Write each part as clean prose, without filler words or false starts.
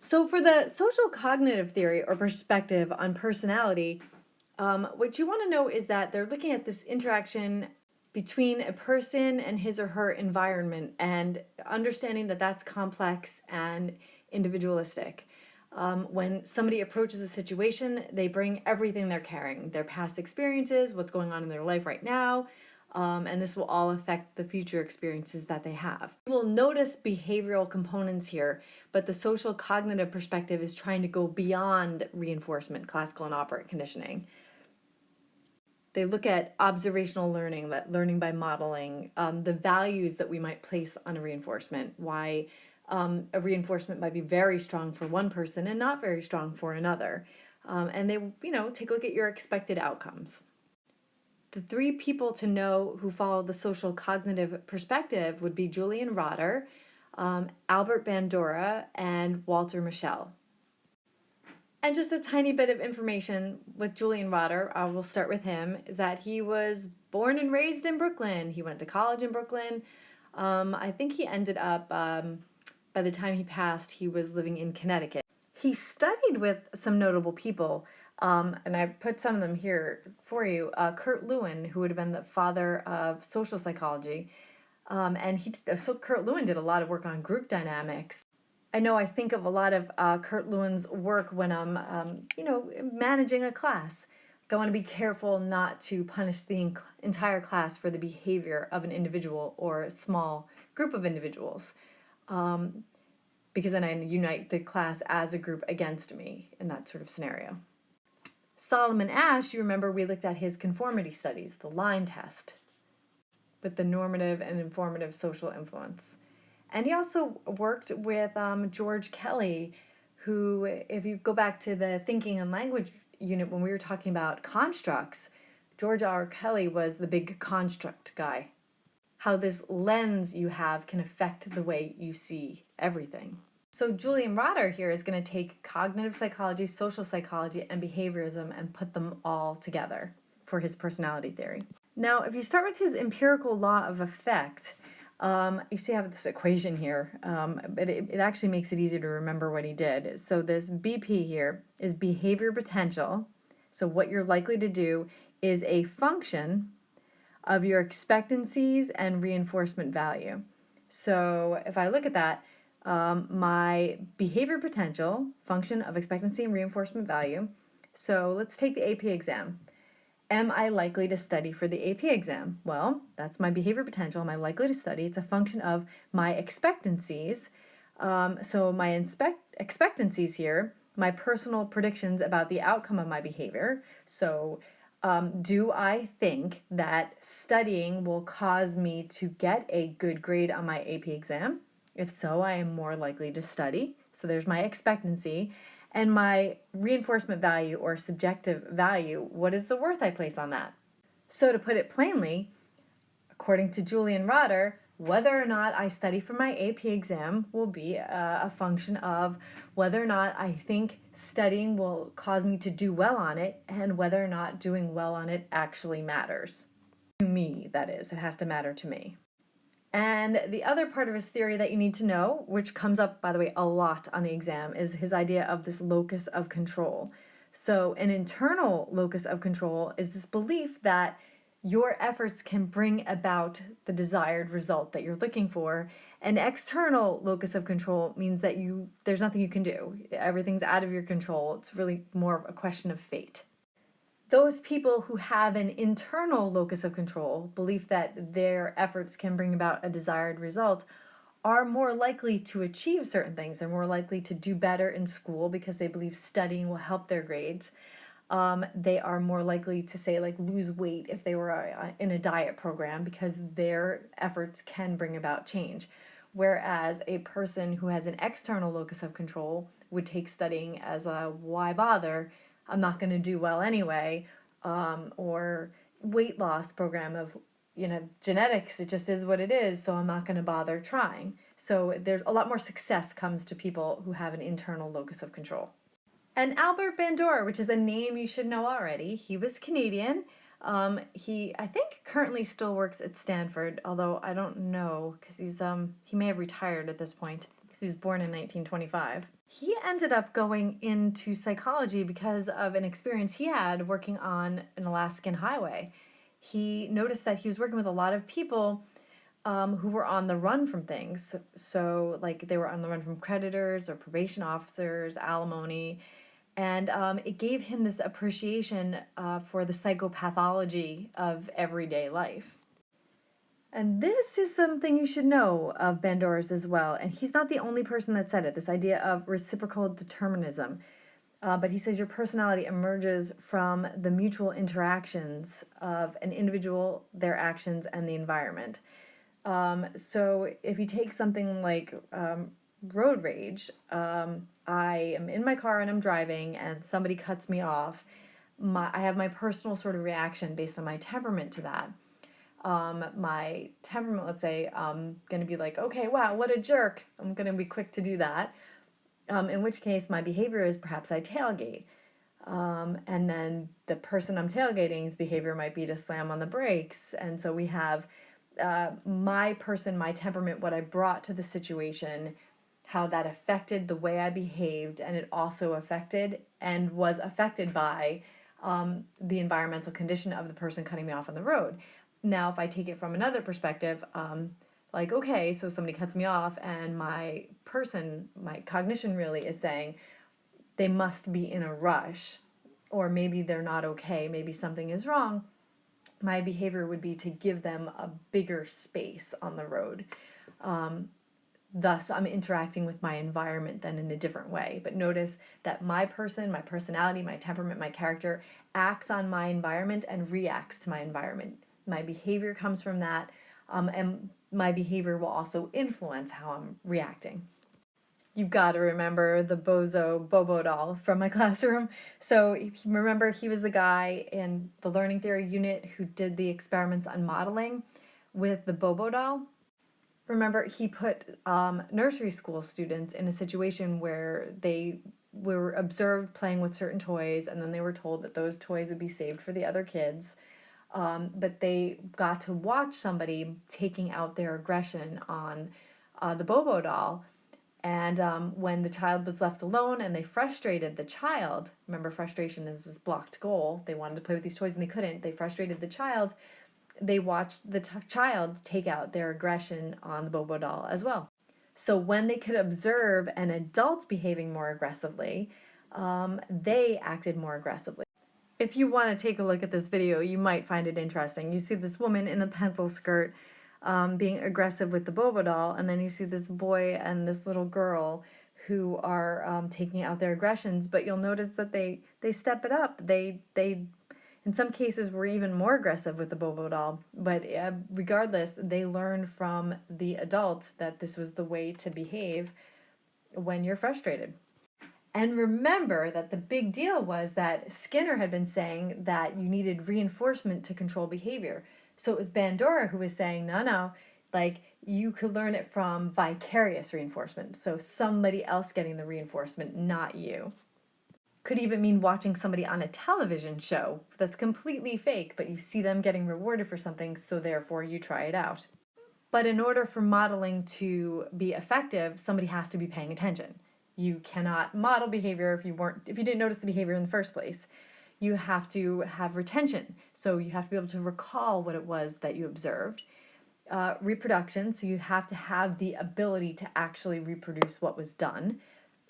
So, for the social cognitive theory or perspective on personality, what you want to know is that they're looking at this interaction between a person and his or her environment and understanding that that's complex and individualistic. When somebody approaches a situation, they bring everything they're carrying, their past experiences, what's going on in their life right now, and this will all affect the future experiences that they have. You will notice behavioral components here, but the social cognitive perspective is trying to go beyond reinforcement, classical and operant conditioning. They look at observational learning, that learning by modeling, the values that we might place on a reinforcement, why a reinforcement might be very strong for one person and not very strong for another. And they, take a look at your expected outcomes. The three people to know who follow the social cognitive perspective would be Julian Rotter, Albert Bandura, and Walter Mischel. And just a tiny bit of information with Julian Rotter, I will start with him, is that he was born and raised in Brooklyn. He went to college in Brooklyn. I think he ended up, by the time he passed, he was living in Connecticut. He studied with some notable people, and I put some of them here for you. Kurt Lewin, who would have been the father of social psychology, so Kurt Lewin did a lot of work on group dynamics. I think of a lot of Kurt Lewin's work when I'm, managing a class. I want to be careful not to punish the entire class for the behavior of an individual or a small group of individuals, because then I unite the class as a group against me in that sort of scenario. Solomon Asch, you remember we looked at his conformity studies, the line test, with the normative and informative social influence. And he also worked with George Kelly, who, if you go back to the thinking and language unit when we were talking about constructs, George R. Kelly was the big construct guy. How this lens you have can affect the way you see everything. So Julian Rotter here is going to take cognitive psychology, social psychology, and behaviorism and put them all together for his personality theory. Now, if you start with his empirical law of effect, you see I have this equation here, but it actually makes it easier to remember what he did. So this BP here is behavior potential. So what you're likely to do is a function of your expectancies and reinforcement value. So if I look at that, my behavior potential, function of expectancy and reinforcement value. So let's take the AP exam. Am I likely to study for the AP exam? Well, that's my behavior potential. Am I likely to study? It's a function of my expectancies. So my expectancies here, my personal predictions about the outcome of my behavior. So do I think that studying will cause me to get a good grade on my AP exam? If so, I am more likely to study. So there's my expectancy. And my reinforcement value or subjective value, what is the worth I place on that? So to put it plainly, according to Julian Rotter, whether or not I study for my AP exam will be a function of whether or not I think studying will cause me to do well on it and whether or not doing well on it actually matters. To me, that is. It has to matter to me. And the other part of his theory that you need to know, which comes up, by the way, a lot on the exam, is his idea of this locus of control. So an internal locus of control is this belief that your efforts can bring about the desired result that you're looking for. An external locus of control means that there's nothing you can do. Everything's out of your control. It's really more of a question of fate. Those people who have an internal locus of control, belief that their efforts can bring about a desired result, are more likely to achieve certain things. They're more likely to do better in school because they believe studying will help their grades. They are more likely to say, lose weight if they were in a diet program because their efforts can bring about change. Whereas a person who has an external locus of control would take studying as a why bother? I'm not going to do well anyway, or weight loss program of, genetics, it just is what it is, so I'm not going to bother trying. So there's a lot more success comes to people who have an internal locus of control. And Albert Bandura, which is a name you should know already, he was Canadian. He, I think, currently still works at Stanford, although I don't know, because he may have retired at this point, because he was born in 1925. He ended up going into psychology because of an experience he had working on an Alaskan highway. He noticed that he was working with a lot of people who were on the run from things. So, like, they were on the run from creditors or probation officers, alimony. And it gave him this appreciation for the psychopathology of everyday life. And this is something you should know of Bandora's as well. And he's not the only person that said it, this idea of reciprocal determinism. But he says your personality emerges from the mutual interactions of an individual, their actions, and the environment. So if you take something like road rage, I am in my car and I'm driving and somebody cuts me off. I have my personal sort of reaction based on my temperament to that. My temperament, let's say, I'm going to be like, okay, wow, what a jerk. I'm going to be quick to do that. In which case, my behavior is perhaps I tailgate. And then the person I'm tailgating's behavior might be to slam on the brakes. And so we have my person, my temperament, what I brought to the situation, how that affected the way I behaved, and it also affected and was affected by the environmental condition of the person cutting me off on the road. Now, if I take it from another perspective, like, okay, so somebody cuts me off, and my person, my cognition really is saying they must be in a rush, or maybe they're not okay, maybe something is wrong. My behavior would be to give them a bigger space on the road. Thus, I'm interacting with my environment then in a different way. But notice that my person, my personality, my temperament, my character acts on my environment and reacts to my environment. My behavior comes from that, and my behavior will also influence how I'm reacting. You've got to remember the Bobo doll from my classroom. So remember, he was the guy in the learning theory unit who did the experiments on modeling with the Bobo doll. Remember, he put nursery school students in a situation where they were observed playing with certain toys, and then they were told that those toys would be saved for the other kids. But they got to watch somebody taking out their aggression on the Bobo doll. And when the child was left alone and they frustrated the child, remember, frustration is this blocked goal. They wanted to play with these toys and they couldn't. They frustrated the child. They watched the child take out their aggression on the Bobo doll as well. So when they could observe an adult behaving more aggressively, they acted more aggressively. If you want to take a look at this video, you might find it interesting. You see this woman in a pencil skirt being aggressive with the Bobo doll, and then you see this boy and this little girl who are taking out their aggressions, but you'll notice that they step it up. They in some cases were even more aggressive with the Bobo doll, but regardless, they learned from the adult that this was the way to behave when you're frustrated. And remember that the big deal was that Skinner had been saying that you needed reinforcement to control behavior. So it was Bandura who was saying, no, like you could learn it from vicarious reinforcement. So somebody else getting the reinforcement, not you. Could even mean watching somebody on a television show that's completely fake, but you see them getting rewarded for something, so therefore you try it out. But in order for modeling to be effective, somebody has to be paying attention. You cannot model behavior if you didn't notice the behavior in the first place. You have to have retention. So you have to be able to recall what it was that you observed. Reproduction, so you have to have the ability to actually reproduce what was done.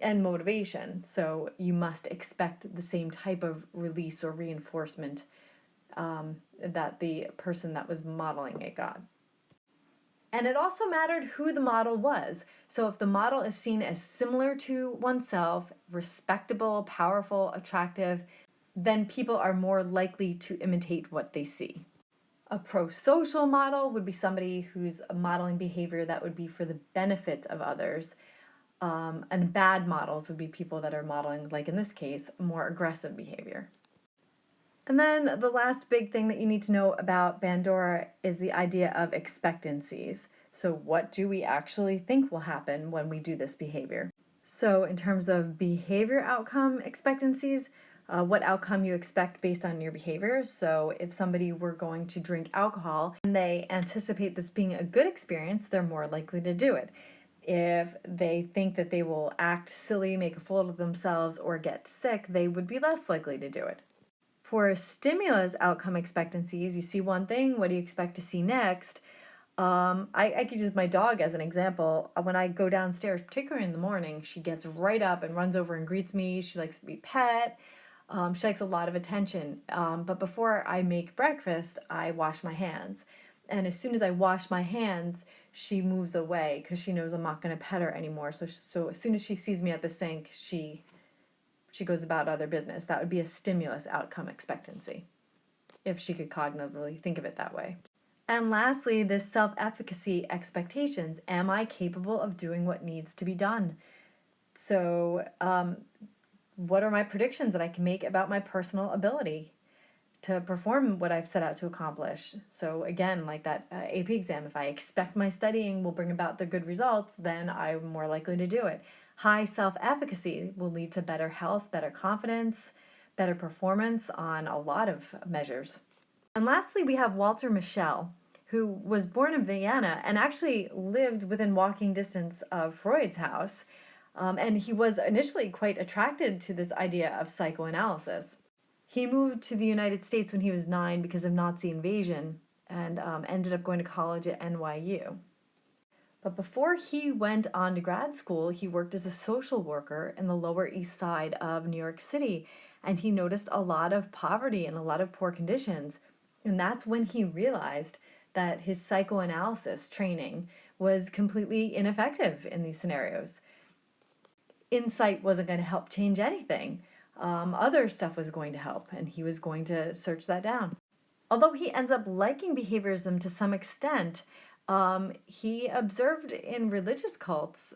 And motivation, so you must expect the same type of release or reinforcement that the person that was modeling it got. And it also mattered who the model was. So if the model is seen as similar to oneself, respectable, powerful, attractive, then people are more likely to imitate what they see. A pro-social model would be somebody who's modeling behavior that would be for the benefit of others. And bad models would be people that are modeling, like in this case, more aggressive behavior. And then the last big thing that you need to know about Bandura is the idea of expectancies. So what do we actually think will happen when we do this behavior? So in terms of behavior outcome expectancies, what outcome you expect based on your behavior. So if somebody were going to drink alcohol and they anticipate this being a good experience, they're more likely to do it. If they think that they will act silly, make a fool of themselves, or get sick, they would be less likely to do it. For stimulus outcome expectancies, you see one thing, what do you expect to see next? I could use my dog as an example. When I go downstairs, particularly in the morning, she gets right up and runs over and greets me. She likes to be pet. She likes a lot of attention. But before I make breakfast, I wash my hands. And as soon as I wash my hands, she moves away because she knows I'm not going to pet her anymore. So as soon as she sees me at the sink, she goes about other business. That would be a stimulus outcome expectancy, if she could cognitively think of it that way. And lastly, this self-efficacy expectations. Am I capable of doing what needs to be done? So, what are my predictions that I can make about my personal ability to perform what I've set out to accomplish? So again, like that AP exam, if I expect my studying will bring about the good results, then I'm more likely to do it. High self-efficacy will lead to better health, better confidence, better performance on a lot of measures. And lastly, we have Walter Mischel, who was born in Vienna and actually lived within walking distance of Freud's house. And he was initially quite attracted to this idea of psychoanalysis. He moved to the United States when he was 9 because of Nazi invasion and ended up going to college at NYU. But before he went on to grad school, he worked as a social worker in the Lower East Side of New York City, and he noticed a lot of poverty and a lot of poor conditions. And that's when he realized that his psychoanalysis training was completely ineffective in these scenarios. Insight wasn't going to help change anything. Other stuff was going to help, and he was going to search that down. Although he ends up liking behaviorism to some extent, he observed in religious cults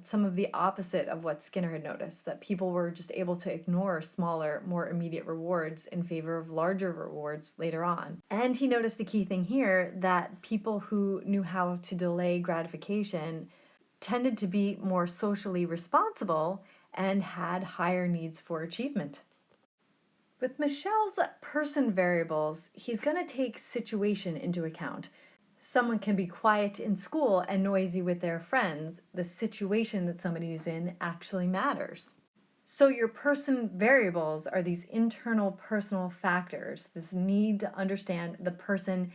some of the opposite of what Skinner had noticed, that people were just able to ignore smaller, more immediate rewards in favor of larger rewards later on. And he noticed a key thing here, that people who knew how to delay gratification tended to be more socially responsible and had higher needs for achievement. With Mischel's person variables, he's going to take situation into account. Someone can be quiet in school and noisy with their friends. The situation that somebody's in actually matters. So your person variables are these internal personal factors, this need to understand the person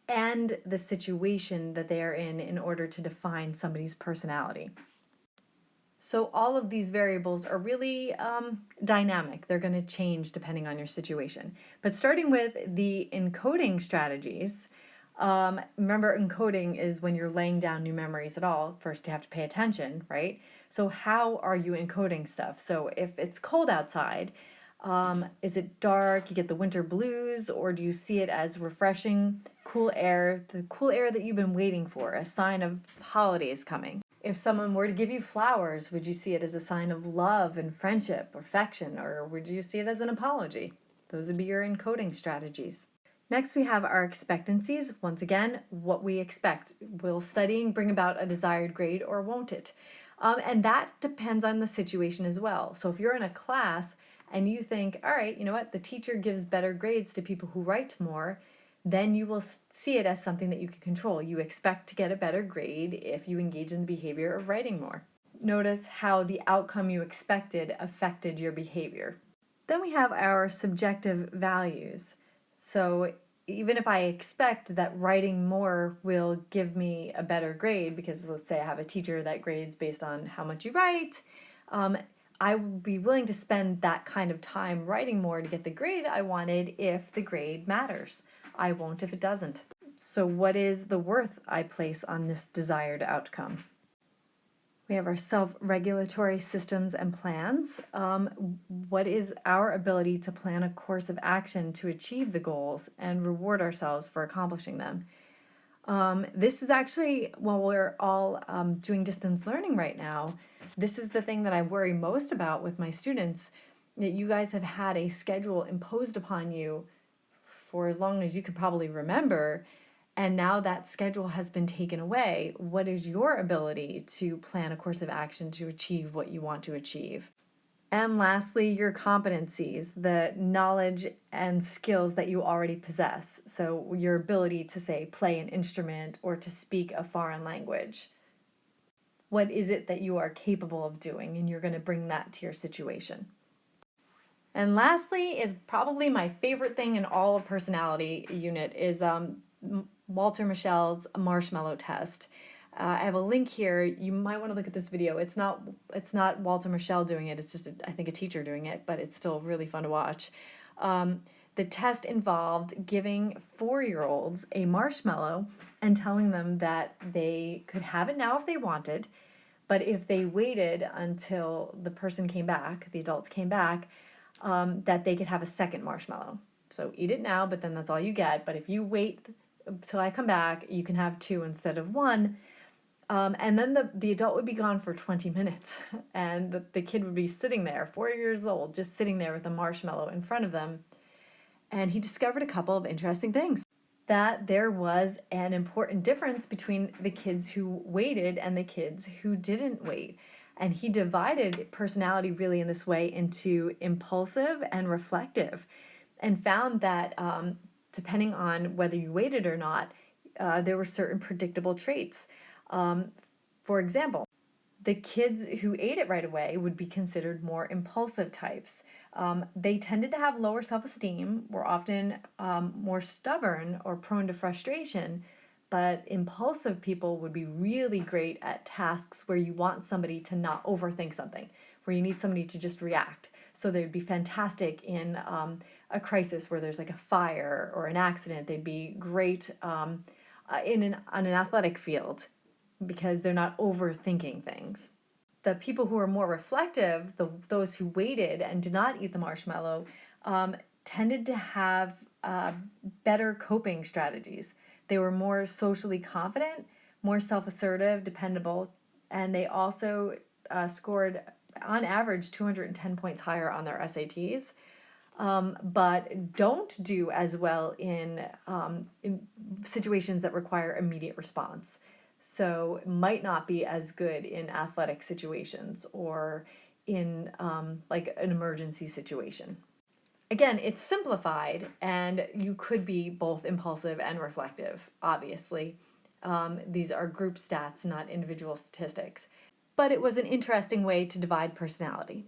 and the situation that they are in order to define somebody's personality. So all of these variables are really dynamic. They're going to change depending on your situation. But starting with the encoding strategies, remember, encoding is when you're laying down new memories at all. First, you have to pay attention, right? So how are you encoding stuff? So if it's cold outside, is it dark? You get the winter blues, or do you see it as refreshing, cool air, the cool air that you've been waiting for, a sign of holidays coming? If someone were to give you flowers, would you see it as a sign of love and friendship or affection, or would you see it as an apology? Those would be your encoding strategies. Next, we have our expectancies. Once again, what we expect. Will studying bring about a desired grade or won't it? And that depends on the situation as well. So if you're in a class and you think, all right, you know what, the teacher gives better grades to people who write more, then you will see it as something that you can control. You expect to get a better grade if you engage in the behavior of writing more. Notice how the outcome you expected affected your behavior. Then we have our subjective values. So even if I expect that writing more will give me a better grade, because let's say I have a teacher that grades based on how much you write, I would be willing to spend that kind of time writing more to get the grade I wanted if the grade matters. I won't if it doesn't. So what is the worth I place on this desired outcome? We have our self-regulatory systems and plans. What is our ability to plan a course of action to achieve the goals and reward ourselves for accomplishing them? This is actually, while we're all doing distance learning right now, this is the thing that I worry most about with my students, that you guys have had a schedule imposed upon you for as long as you could probably remember, and now that schedule has been taken away. What is your ability to plan a course of action to achieve what you want to achieve? And lastly, your competencies, the knowledge and skills that you already possess. So your ability to, say, play an instrument or to speak a foreign language. what is it that you are capable of doing, and you're going to bring that to your situation. And lastly is probably my favorite thing in all of personality unit is Walter Mischel's marshmallow test. I have a link here. You might want to look at this video. It's not Walter Mischel doing it. It's just I think a teacher doing it, but it's still really fun to watch. The test involved giving 4-year-olds a marshmallow and telling them that they could have it now if they wanted, but if they waited until the person came back, the adults came back, that they could have a second marshmallow. So eat it now, but then that's all you get. But if you wait till I come back, you can have 2 instead of 1. And then the adult would be gone for 20 minutes. And the kid would be sitting there, 4 years old, just sitting there with a marshmallow in front of them. And he discovered a couple of interesting things. That there was an important difference between the kids who waited and the kids who didn't wait. And he divided personality really in this way into impulsive and reflective, and found that depending on whether you waited or not, there were certain predictable traits. For example, the kids who ate it right away would be considered more impulsive types. They tended to have lower self-esteem, were often more stubborn or prone to frustration, but impulsive people would be really great at tasks where you want somebody to not overthink something, where you need somebody to just react. So they'd be fantastic in a crisis where there's like a fire or an accident. They'd be great on an athletic field because they're not overthinking things. The people who are more reflective, those who waited and did not eat the marshmallow, tended to have better coping strategies. They were more socially confident, more self-assertive, dependable, and they also scored, on average, 210 points higher on their SATs, but don't do as well in situations that require immediate response. So might not be as good in athletic situations or in like an emergency situation. Again, it's simplified, and you could be both impulsive and reflective, obviously. These are group stats, not individual statistics. But it was an interesting way to divide personality.